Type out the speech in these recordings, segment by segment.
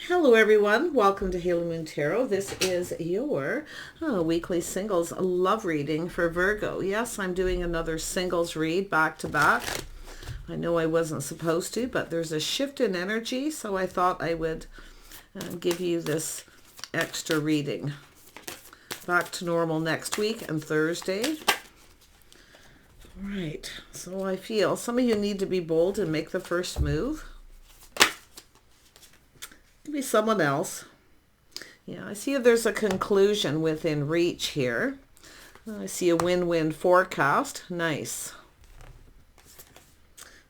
Hello everyone, welcome to Halo Moon Tarot. This is your weekly singles love reading for Virgo. Yes, I'm doing another singles read back to back. I know I wasn't supposed to, but there's a shift in energy, so I thought I would give you this extra reading. Back to normal next week and Thursday. All right, so I feel some of you need to be bold and make the first move. Be someone else. Yeah, I see there's a conclusion within reach here. I see a win-win forecast. Nice.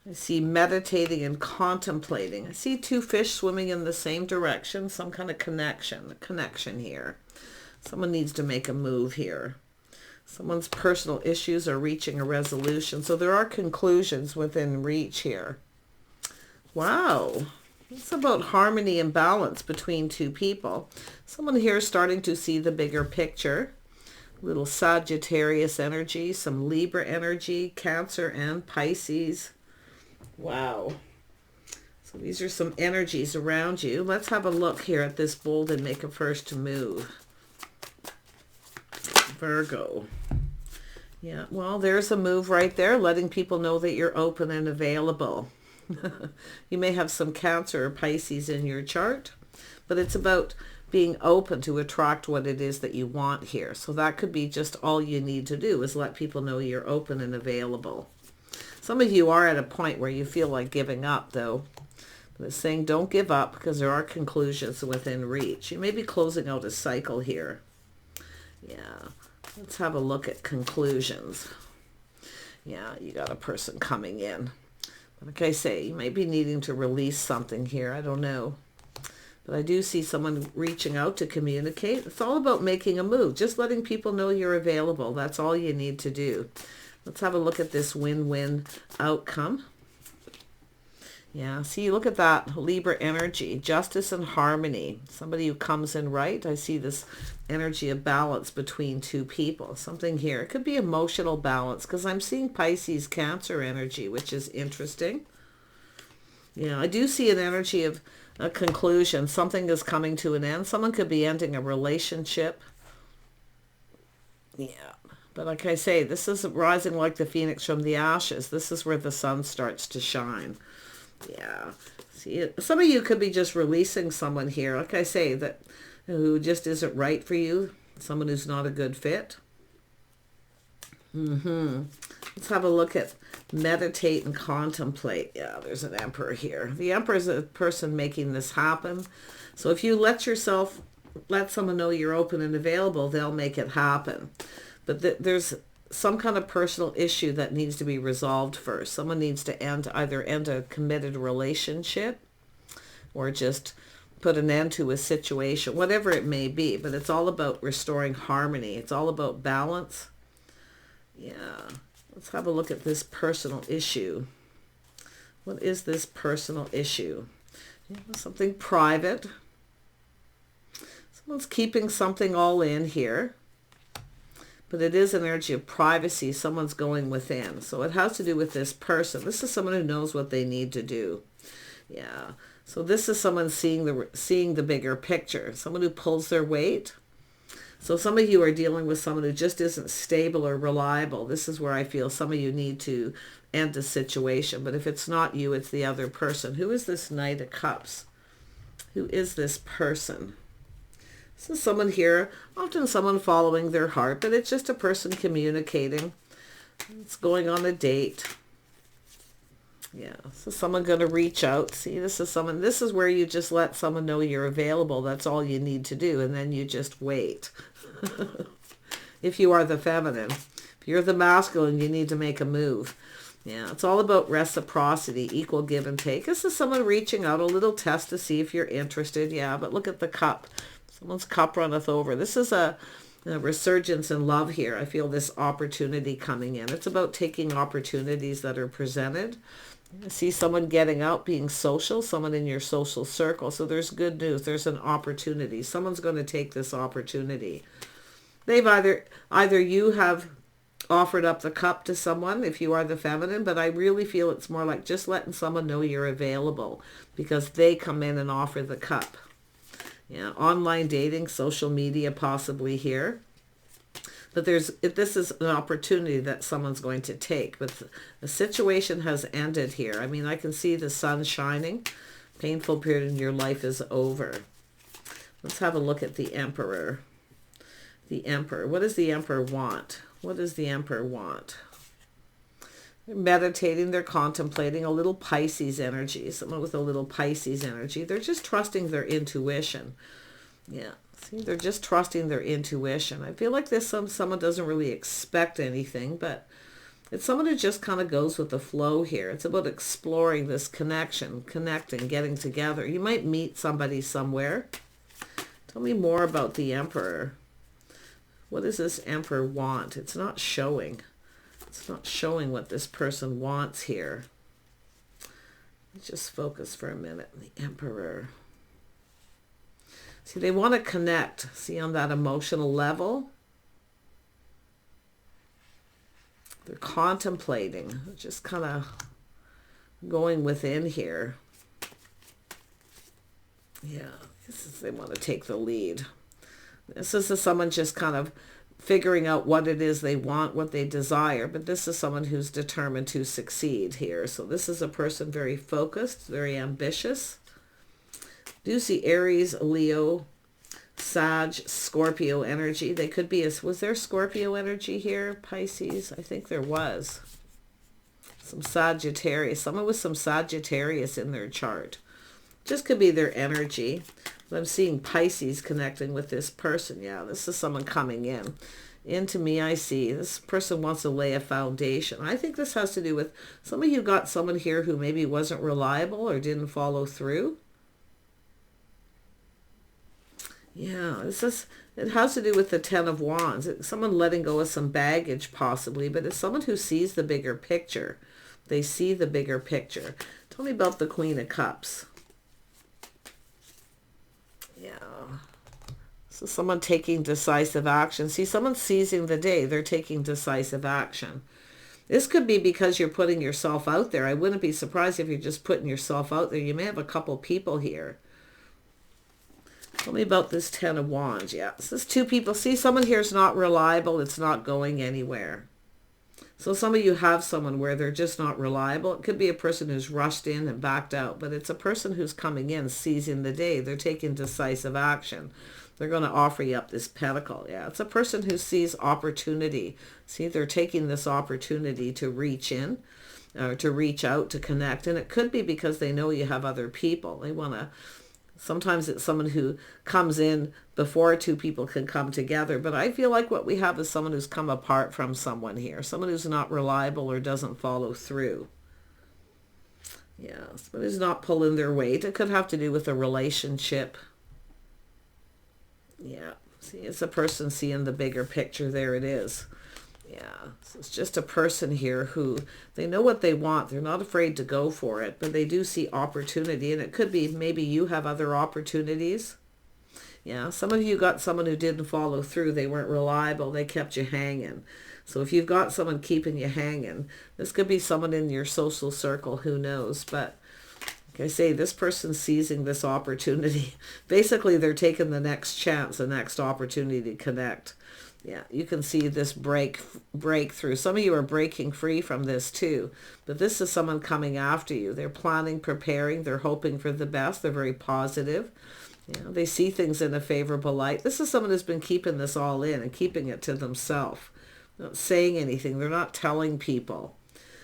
I see meditating and contemplating. I see two fish swimming in the same direction. Some kind of connection here. Someone needs to make a move here. Someone's personal issues are reaching a resolution. So there are conclusions within reach here. Wow. It's about harmony and balance between two people. Someone here is starting to see the bigger picture. A little Sagittarius energy, some Libra energy, Cancer and Pisces. Wow. So these are some energies around you. Let's have a look here at this bold and make a first move. Virgo. Yeah, well, there's a move right there, letting people know that you're open and available. You may have some Cancer or Pisces in your chart, but it's about being open to attract what it is that you want here. So that could be just all you need to do is let people know you're open and available. Some of you are at a point where you feel like giving up, though. But it's saying don't give up because there are conclusions within reach. You may be closing out a cycle here. Yeah, let's have a look at conclusions. Yeah, you got a person coming in. Like I say, you might be needing to release something here. I don't know. But I do see someone reaching out to communicate. It's all about making a move. Just letting people know you're available. That's all you need to do. Let's have a look at this win-win outcome. Yeah, see, look at that Libra energy. Justice and harmony. Somebody who comes in right. I see this energy of balance between two people. Something here. It could be emotional balance because I'm seeing Pisces Cancer energy, which is interesting. Yeah, I do see an energy of a conclusion. Something is coming to an end. Someone could be ending a relationship. Yeah. But like I say, this is rising like the phoenix from the ashes. This is where the sun starts to shine. Yeah. See, some of you could be just releasing someone here. Like I say, that who just isn't right for you. Someone who's not a good fit. Let's have a look at meditate and contemplate. Yeah, there's an Emperor here. The Emperor is a person making this happen. So if you let someone know you're open and available, they'll make it happen. But there's some kind of personal issue that needs to be resolved first. Someone needs to either end a committed relationship or just put an end to a situation, whatever it may be. But it's all about restoring harmony. It's all about balance. Yeah. Let's have a look at this personal issue. What is this personal issue? Something private. Someone's keeping something all in here. But it is an energy of privacy. Someone's going within. So it has to do with this person. This is someone who knows what they need to do. Yeah. So this is someone seeing the bigger picture. Someone who pulls their weight. So some of you are dealing with someone who just isn't stable or reliable. This is where I feel some of you need to end a situation. But if it's not you, it's the other person. Who is this Knight of Cups? Who is this person? This is someone here, often someone following their heart, but it's just a person communicating. It's going on a date. Yeah, so someone going to reach out. See, this is where you just let someone know you're available. That's all you need to do, and then you just wait. If you are the feminine. If you're the masculine, you need to make a move. Yeah, it's all about reciprocity, equal give and take. This is someone reaching out, a little test to see if you're interested. Yeah, but look at the cup. Someone's cup runneth over. This is a resurgence in love here. I feel this opportunity coming in. It's about taking opportunities that are presented. I see someone getting out, being social, someone in your social circle. So there's good news. There's an opportunity. Someone's going to take this opportunity. They've either you have offered up the cup to someone if you are the feminine, but I really feel it's more like just letting someone know you're available because they come in and offer the cup. Yeah, online dating, social media possibly here. But this is an opportunity that someone's going to take. But the situation has ended here. I mean, I can see the sun shining. Painful period in your life is over. Let's have a look at the Emperor. The Emperor. What does the Emperor want? What does the Emperor want? They're meditating. They're contemplating. A little Pisces energy. Someone with a little Pisces energy. They're just trusting their intuition. Yeah. See, they're just trusting their intuition. I feel like someone doesn't really expect anything, but it's someone who just kind of goes with the flow here. It's about exploring this connection, connecting, getting together. You might meet somebody somewhere. Tell me more about the Emperor. What does this Emperor want? It's not showing. It's not showing what this person wants here. Let's just focus for a minute. The Emperor. See, they want to connect. See, on that emotional level. They're contemplating. Just kind of going within here. Yeah, they want to take the lead. This is someone just kind of figuring out what it is they want, what they desire. But this is someone who's determined to succeed here. So this is a person very focused, very ambitious. Do you see Aries, Leo, Sag, Scorpio energy? They could be, was there Scorpio energy here? Pisces? I think there was. Some Sagittarius. Someone with some Sagittarius in their chart. Just could be their energy. But I'm seeing Pisces connecting with this person. Yeah, this is someone coming in. Into me, I see. This person wants to lay a foundation. I think this has to do with some of you got someone here who maybe wasn't reliable or didn't follow through. Yeah, it has to do with the Ten of Wands. It's someone letting go of some baggage possibly, but it's someone who sees the bigger picture. They see the bigger picture. Tell me about the Queen of Cups. Yeah. So someone taking decisive action. See, someone's seizing the day. They're taking decisive action. This could be because you're putting yourself out there. I wouldn't be surprised if you're just putting yourself out there. You may have a couple people here. Tell me about this Ten of Wands. Yeah, this is two people. See, someone here is not reliable. It's not going anywhere. So some of you have someone where they're just not reliable. It could be a person who's rushed in and backed out, but it's a person who's coming in, seizing the day. They're taking decisive action. They're going to offer you up this pentacle. Yeah, it's a person who sees opportunity. See, they're taking this opportunity to reach in, to reach out, to connect. And it could be because they know you have other people. They want to... Sometimes it's someone who comes in before two people can come together. But I feel like what we have is someone who's come apart from someone here. Someone who's not reliable or doesn't follow through. Yeah, someone who's not pulling their weight. It could have to do with a relationship. Yeah, see, it's a person seeing the bigger picture. There it is. Yeah, so it's just a person here who, they know what they want. They're not afraid to go for it, but they do see opportunity. And it could be maybe you have other opportunities. Yeah, some of you got someone who didn't follow through. They weren't reliable. They kept you hanging. So if you've got someone keeping you hanging, this could be someone in your social circle. Who knows? But like I say, this person's seizing this opportunity. Basically, they're taking the next chance, the next opportunity to connect. Yeah, you can see this breakthrough. Some of you are breaking free from this too, but this is someone coming after you. They're planning, preparing, they're hoping for the best. They're very positive. You know, they see things in a favorable light. This is someone who's been keeping this all in and keeping it to themselves. Not saying anything. They're not telling people,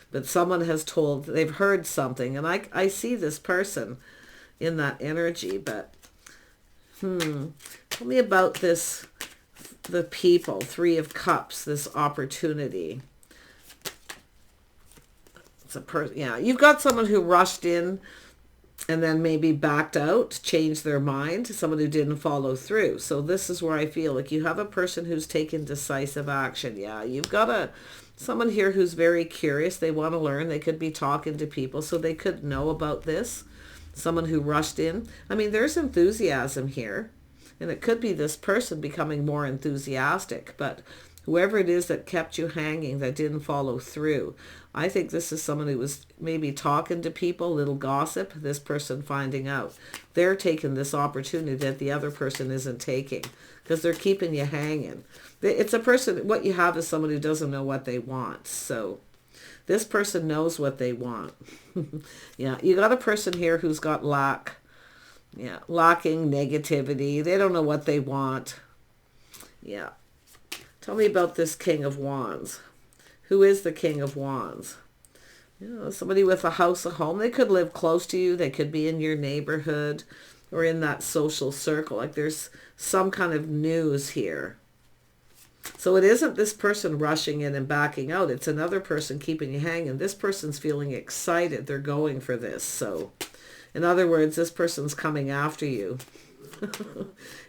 but someone has told, they've heard something. And I see this person in that energy, but tell me about this. The people, Three of Cups, this opportunity. It's a person. Yeah, you've got someone who rushed in and then maybe backed out, changed their mind. Someone who didn't follow through. So this is where I feel like you have a person who's taken decisive action. Yeah, you've got someone here who's very curious. They want to learn. They could be talking to people, so they could know about this. Someone who rushed in. I mean, there's enthusiasm here. And it could be this person becoming more enthusiastic. But Whoever it is that kept you hanging, that didn't follow through. I think this is someone who was maybe talking to people, little gossip, this person finding out. They're taking this opportunity that the other person isn't taking because they're keeping you hanging. It's a person, what you have is someone who doesn't know what they want. So this person knows what they want. Yeah, you got a person here who's got lack. Yeah, lacking negativity. They don't know what they want. Yeah. Tell me about this King of Wands. Who is the King of Wands? You know, somebody with a house, a home. They could live close to you. They could be in your neighborhood or in that social circle. Like there's some kind of news here. So it isn't this person rushing in and backing out. It's another person keeping you hanging. This person's feeling excited. They're going for this. So in other words, this person's coming after you.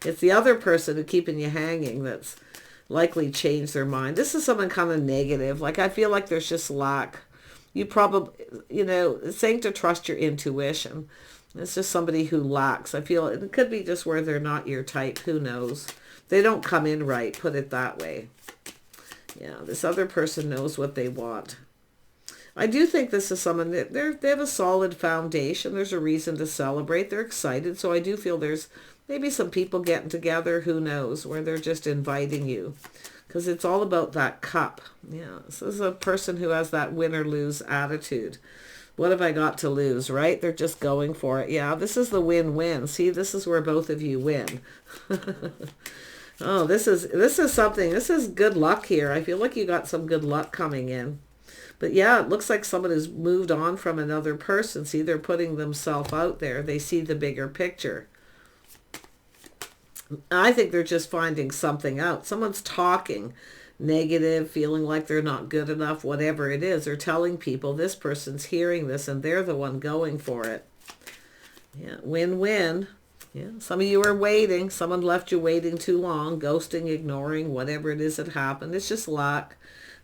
It's the other person who's keeping you hanging that's likely changed their mind. This is someone kind of negative. Like I feel like there's just lack. You probably, you know, it's saying to trust your intuition. It's just somebody who lacks. I feel it could be just where they're not your type. Who knows? They don't come in right, put it that way. Yeah, this other person knows what they want. I do think this is someone that they have a solid foundation. There's a reason to celebrate. They're excited. So I do feel there's maybe some people getting together, who knows, where they're just inviting you. Because it's all about that cup. Yeah, this is a person who has that win or lose attitude. What have I got to lose, right? They're just going for it. Yeah, this is the win-win. See, this is where both of you win. Oh, this is something. This is good luck here. I feel like you got some good luck coming in. But yeah, it looks like someone has moved on from another person. See, they're putting themselves out there. They see the bigger picture. I think they're just finding something out. Someone's talking negative, feeling like they're not good enough, whatever it is. They're telling people this person's hearing this and they're the one going for it. Yeah, win-win. Yeah, some of you are waiting. Someone left you waiting too long, ghosting, ignoring, whatever it is that happened. It's just luck.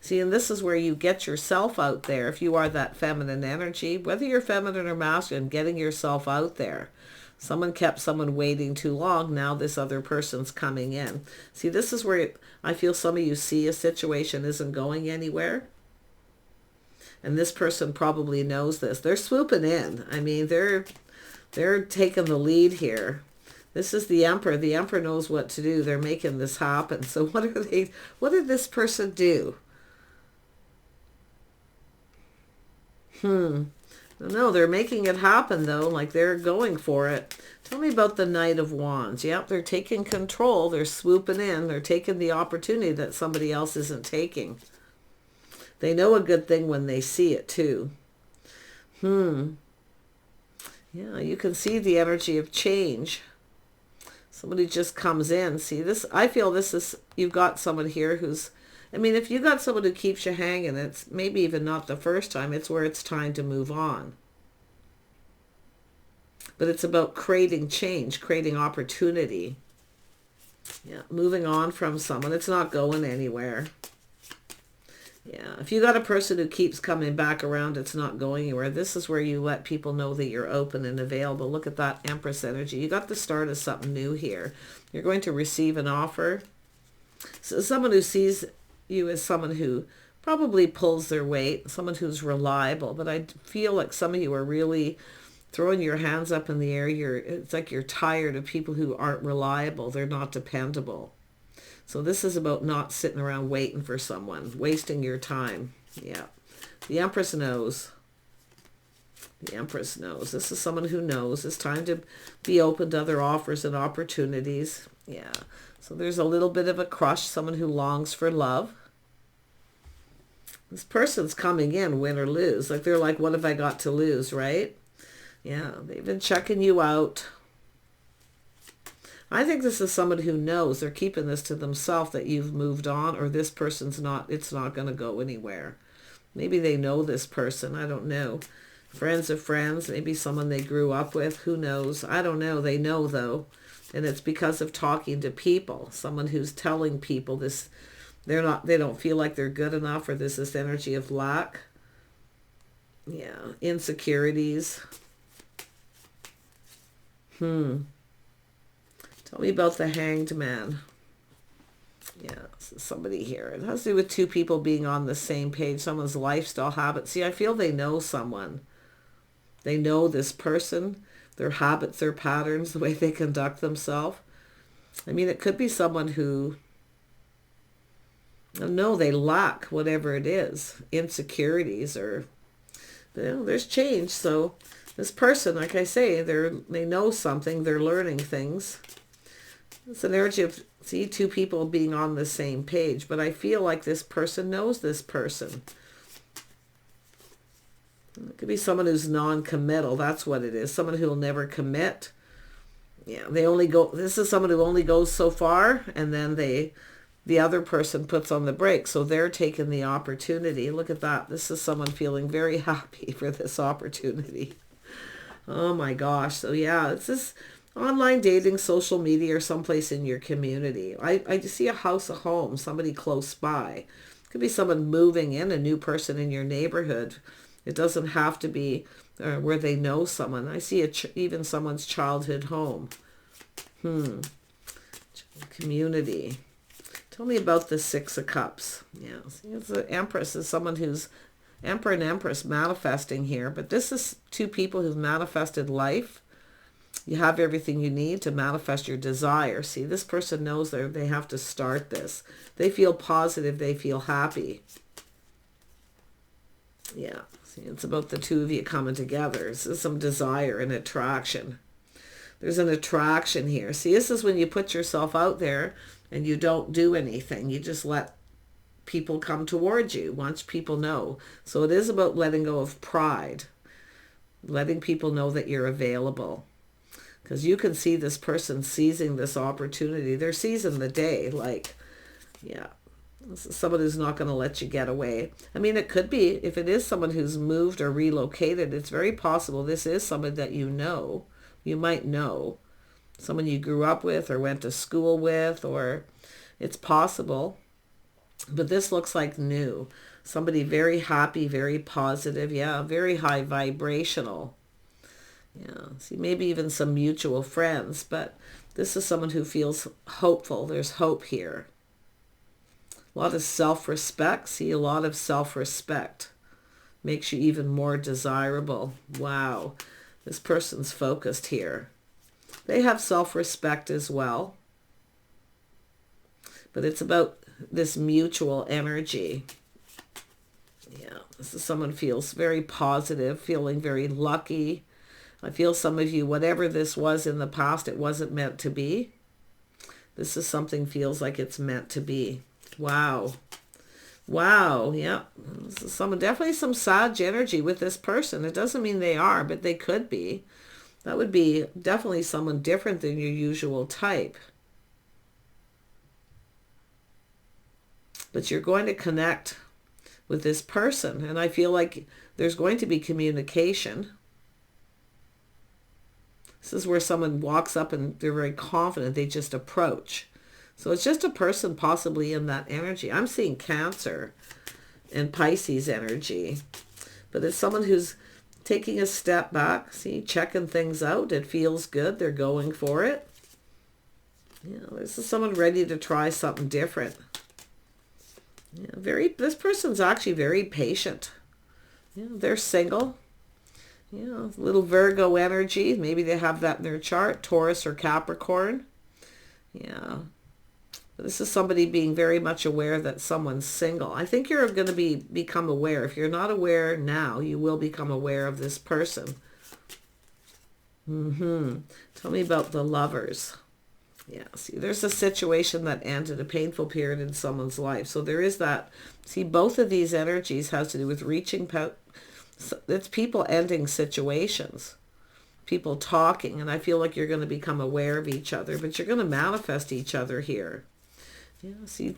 See, and this is where you get yourself out there. If you are that feminine energy, whether you're feminine or masculine, getting yourself out there. Someone kept someone waiting too long. Now this other person's coming in. See, this is where I feel some of you see a situation isn't going anywhere. And this person probably knows this. They're swooping in. I mean, they're taking the lead here. This is the Emperor. The Emperor knows what to do. They're making this happen. So what did this person do? No, they're making it happen, though. Like, they're going for it. Tell me about the Knight of Wands. Yep, they're taking control. They're swooping in. They're taking the opportunity that somebody else isn't taking. They know a good thing when they see it, too. Yeah, you can see the energy of change. Somebody just comes in. See, this, I feel this is, you've got someone here who's, I mean, if you got someone who keeps you hanging, it's maybe even not the first time. It's where it's time to move on. But it's about creating change, creating opportunity. Yeah, moving on from someone. It's not going anywhere. Yeah, if you got a person who keeps coming back around, it's not going anywhere. This is where you let people know that you're open and available. Look at that Empress energy. You got the start of something new here. You're going to receive an offer. So someone who sees you as someone who probably pulls their weight, someone who's reliable. But I feel like some of you are really throwing your hands up in the air. It's like you're tired of people who aren't reliable. They're not dependable. So this is about not sitting around waiting for someone, wasting your time. Yeah. The Empress knows. The Empress knows. This is someone who knows. It's time to be open to other offers and opportunities. Yeah. So there's a little bit of a crush, someone who longs for love. This person's coming in, win or lose. Like they're like, what have I got to lose, right? Yeah, they've been checking you out. I think this is someone who knows they're keeping this to themselves, that you've moved on, or this person's not, it's not going to go anywhere. Maybe they know this person. I don't know. Friends of friends, maybe someone they grew up with. Who knows? I don't know. They know, though. And it's because of talking to people. Someone who's telling people this, they don't feel like they're good enough, or there's this energy of lack. Yeah, insecurities. Tell me about the Hanged Man. Yeah, somebody here. It has to do with two people being on the same page. Someone's lifestyle habits. See, I feel they know someone. They know this person, their habits, their patterns, the way they conduct themselves. I mean, it could be someone who, no, they lack whatever it is, insecurities or, there's change. So this person, like I say, they know something, they're learning things. It's an energy of, see, two people being on the same page, but I feel like this person knows this person. It could be someone who's non-committal. That's what it is. Someone who will never commit. Yeah, this is someone who only goes so far, and then the other person puts on the brakes. So they're taking the opportunity. Look at that. This is someone feeling very happy for this opportunity. Oh my gosh. So yeah, it's this online dating, social media, or someplace in your community. I just see a house, a home, somebody close by. Could be someone moving in, a new person in your neighborhood. It doesn't have to be where they know someone. I see even someone's childhood home. Community. Tell me about the Six of Cups. Yeah, see, it's the Empress is someone who's Emperor and Empress manifesting here. But this is two people who've manifested life. You have everything you need to manifest your desire. See, this person knows they have to start this. They feel positive. They feel happy. Yeah, see, it's about the two of you coming together. This is some desire and attraction. There's an attraction here. See, this is when you put yourself out there and you don't do anything. You just let people come towards you once people know. So it is about letting go of pride. Letting people know that you're available. Because you can see this person seizing this opportunity. They're seizing the day. Like, yeah. This is someone who's not going to let you get away. I mean, it could be, if it is someone who's moved or relocated, it's very possible this is someone that you know. You might know. Someone you grew up with or went to school with, or it's possible. But this looks like new. Somebody very happy, very positive. Yeah, very high vibrational. Yeah, see, maybe even some mutual friends. But this is someone who feels hopeful. There's hope here. A lot of self-respect. See, a lot of self-respect makes you even more desirable. Wow. This person's focused here. They have self-respect as well. But it's about this mutual energy. Yeah, this is someone who feels very positive, feeling very lucky. I feel some of you, whatever this was in the past, it wasn't meant to be. This is something feels like it's meant to be. Wow. Wow. Yeah. This is definitely some Sag energy with this person. It doesn't mean they are, but they could be. That would be definitely someone different than your usual type. But you're going to connect with this person. And I feel like there's going to be communication. This is where someone walks up and they're very confident. They just approach. So it's just a person possibly in that energy. I'm seeing Cancer and Pisces energy. But it's someone who's taking a step back. See, checking things out. It feels good. They're going for it. This is someone ready to try something different. This person's actually very patient. They're single. Little Virgo energy. Maybe they have that in their chart. Taurus or Capricorn. But this is somebody being very much aware that someone's single. I think you're going to become aware. If you're not aware now, you will become aware of this person. Tell me about the Lovers. Yeah, see, there's a situation that ended, a painful period in someone's life. So there is that. See, both of these energies has to do with reaching. It's people ending situations. People talking. And I feel like you're going to become aware of each other. But you're going to manifest each other here. See,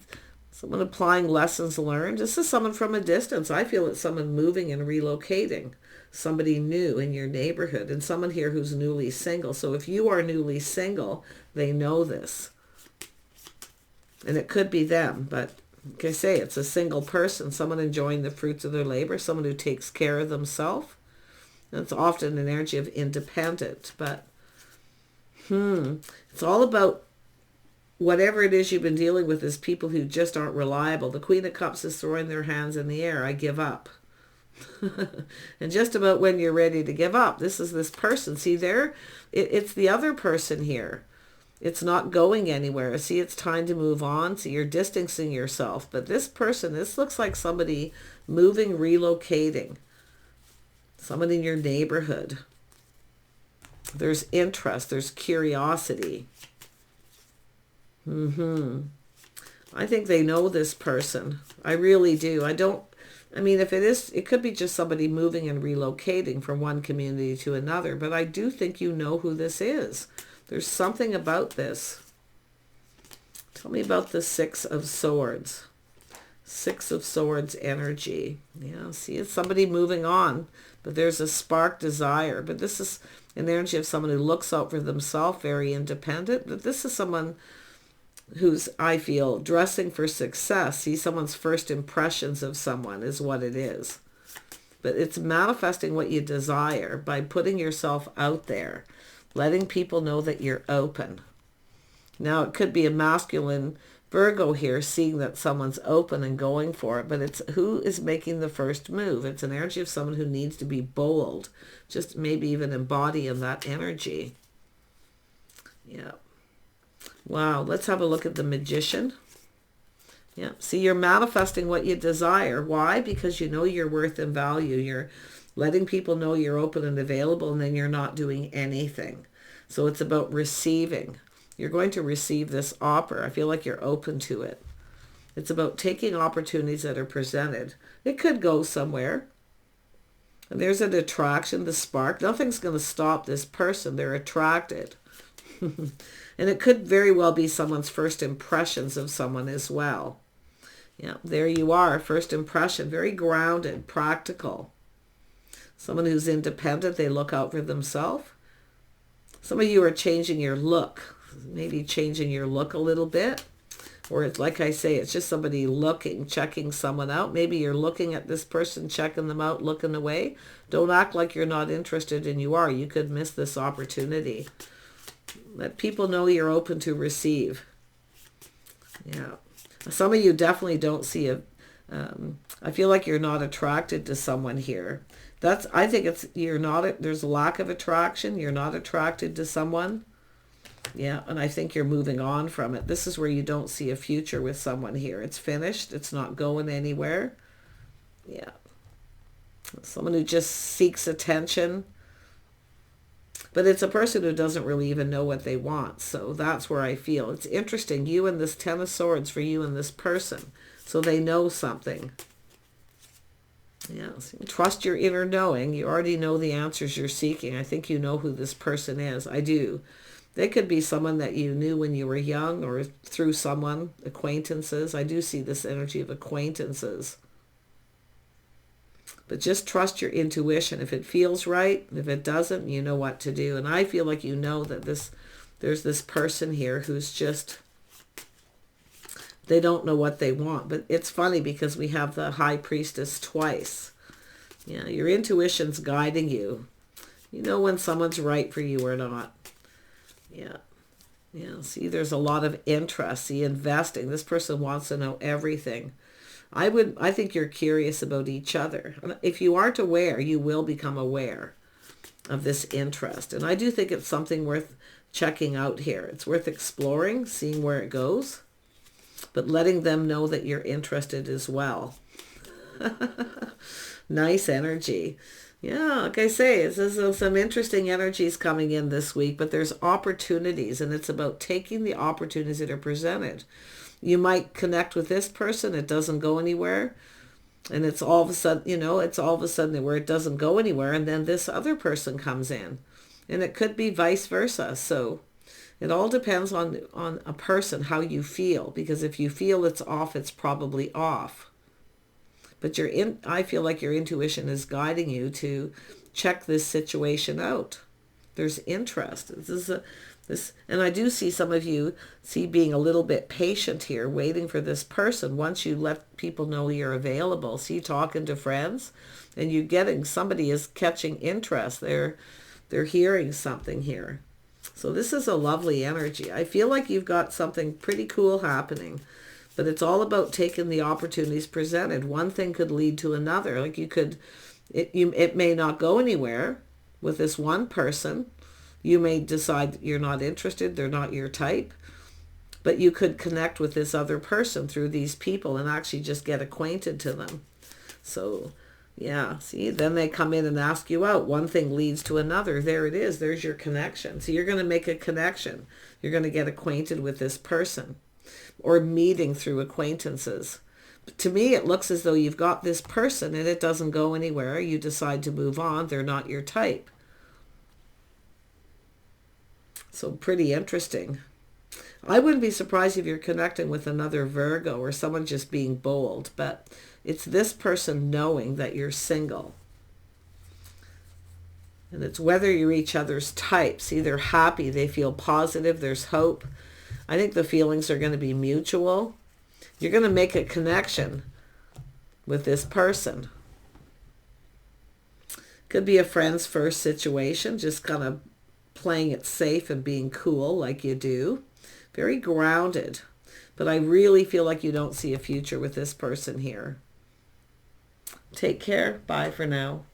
someone applying lessons learned. This is someone from a distance. I feel it's someone moving and relocating. Somebody new in your neighborhood. And someone here who's newly single. So if you are newly single, they know this. And it could be them. But like I say, it's a single person. Someone enjoying the fruits of their labor. Someone who takes care of themselves. And it's often an energy of independent. But it's all about whatever it is you've been dealing with is people who just aren't reliable. The Queen of Cups is throwing their hands in the air. I give up. And just about when you're ready to give up, this is this person. See there, it's the other person here. It's not going anywhere. See, it's time to move on. See, you're distancing yourself. But this person, this looks like somebody moving, relocating. Someone in your neighborhood. There's interest. There's curiosity. I think they know this person. I really do. I mean, if it is, it could be just somebody moving and relocating from one community to another. But I do think you know who this is. There's something about this. Tell me about the Six of Swords. Six of Swords energy. Yeah, see, it's somebody moving on. But there's a spark desire. But this is an energy of someone who looks out for themselves, very independent. But this is someone who's, I feel, dressing for success. See, someone's first impressions of someone is what it is. But it's manifesting what you desire by putting yourself out there, letting people know that you're open. Now, it could be a masculine Virgo here, seeing that someone's open and going for it, but it's who is making the first move. It's an energy of someone who needs to be bold, just maybe even embodying that energy. Yeah. Wow, let's have a look at the Magician. Yeah, see, you're manifesting what you desire. Why? Because you know your worth and value. You're letting people know you're open and available, and then you're not doing anything. So it's about receiving. You're going to receive this offer. I feel like you're open to it. It's about taking opportunities that are presented. It could go somewhere. And there's an attraction, the spark. Nothing's going to stop this person. They're attracted. And it could very well be someone's first impressions of someone as well. Yeah, there you are. First impression. Very grounded, practical. Someone who's independent. They look out for themselves. Some of you are changing your look. Maybe changing your look a little bit. Or it's like I say, it's just somebody looking, checking someone out. Maybe you're looking at this person, checking them out, looking away. Don't act like you're not interested, and you are. You could miss this opportunity. Let people know you're open to receive. Yeah. Some of you definitely don't see I feel like you're not attracted to someone here. I think there's a lack of attraction. You're not attracted to someone. Yeah, and I think you're moving on from it. This is where you don't see a future with someone here. It's finished. It's not going anywhere. Yeah. Someone who just seeks attention. But it's a person who doesn't really even know what they want. So that's where I feel. It's interesting. You and this Ten of Swords for you and this person. So they know something. Yes. Trust your inner knowing. You already know the answers you're seeking. I think you know who this person is. I do. They could be someone that you knew when you were young or through someone, acquaintances. I do see this energy of acquaintances. But just trust your intuition. If it feels right, if it doesn't, you know what to do. And I feel like you know that there's this person here who's just, they don't know what they want. But it's funny because we have the High Priestess twice. Yeah, your intuition's guiding you. You know when someone's right for you or not. Yeah. Yeah, see, there's a lot of interest. See, investing. This person wants to know everything. I think you're curious about each other. If you aren't aware, you will become aware of this interest. And I do think it's something worth checking out here. It's worth exploring, seeing where it goes, but letting them know that you're interested as well. Nice energy. Yeah, like I say, there's some interesting energies coming in this week, but there's opportunities, and it's about taking the opportunities that are presented. You might connect with this person, it doesn't go anywhere, and it's all of a sudden, where it doesn't go anywhere, and then this other person comes in, and it could be vice versa. So it all depends on a person, how you feel, because if you feel it's off, it's probably off. But I feel like your intuition is guiding you to check this situation out. There's interest. And I do see some of you being a little bit patient here, waiting for this person. Once you let people know you're available, see, talking to friends, and somebody is catching interest. They're hearing something here. So this is a lovely energy. I feel like you've got something pretty cool happening, but it's all about taking the opportunities presented. One thing could lead to another. Like you could, it may not go anywhere with this one person. You may decide you're not interested, they're not your type, but you could connect with this other person through these people and actually just get acquainted to them. So yeah, see, then they come in and ask you out. One thing leads to another. There it is. There's your connection. So you're going to make a connection. You're going to get acquainted with this person, or meeting through acquaintances. But to me, it looks as though you've got this person and it doesn't go anywhere. You decide to move on. They're not your type. So pretty interesting. I wouldn't be surprised if you're connecting with another Virgo or someone just being bold, but it's this person knowing that you're single. And it's whether you're each other's types. See, they're happy, they feel positive, there's hope. I think the feelings are going to be mutual. You're going to make a connection with this person. Could be a friends first situation, just kind of playing it safe and being cool like you do. Very grounded. But I really feel like you don't see a future with this person here. Take care. Bye for now.